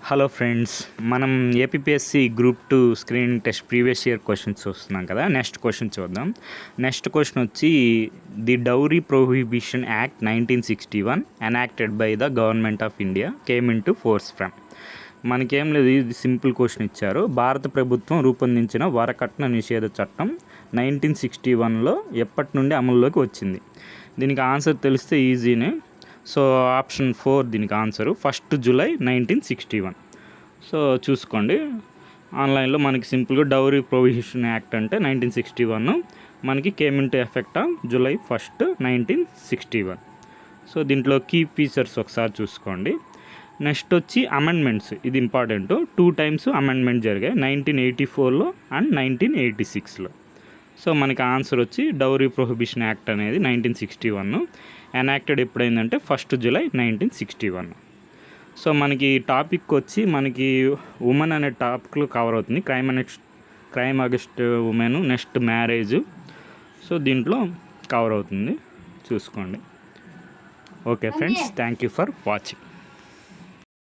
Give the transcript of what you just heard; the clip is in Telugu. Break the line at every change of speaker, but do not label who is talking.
హలో ఫ్రెండ్స్, మనం APSC group 2 screening test previous year questions చూస్తున్నాం కదా. నెక్స్ట్ క్వశ్చన్ చూద్దాం. నెక్స్ట్ క్వశ్చన్ వచ్చి the dowry prohibition act 1961 enacted by the government of India came in to force from. మనకేం లేదు, ఇది సింపుల్ క్వశ్చన్ ఇచ్చారు. భారత ప్రభుత్వం రూపొందించిన వరకట్న నిషేధ చట్టం 1961లో ఎప్పటి నుండి అమల్లోకి వచ్చింది. దీనికి ఆన్సర్ తెలిస్తే ఈజీనే. సో ఆప్షన్ 4 దీనికి ఆన్సరు 1 జూలై 1961. సో చూసుకోండి, ఆన్లైన్లో మనకి సింపుల్గా డౌరీ ప్రొహిబిషన్ యాక్ట్ అంటే 1961 మనకి came in to effect July 1, 1961. So దీంట్లో కీ ఫీచర్స్ ఒకసారి చూసుకోండి. నెక్స్ట్ వచ్చి అమెండ్మెంట్స్, ఇది ఇంపార్టెంట్. 2 టైమ్స్ అమెండ్మెంట్ జరిగాయి, 1984లో అండ్ 1986లో. సో మనకి ఆన్సర్ వచ్చి డౌరీ ప్రొహిబిషన్ యాక్ట్ అనేది 1961 ఎనాక్టెడ్ ఎప్పుడైందంటే 1 జూలై 1961. సో మనకి టాపిక్ వచ్చి మనకి ఉమెన్ అనే టాపిక్లో కవర్ అవుతుంది. Crime against women, next marriage. So దీంట్లో కవర్ అవుతుంది, చూసుకోండి. Okay friends, thank you for watching.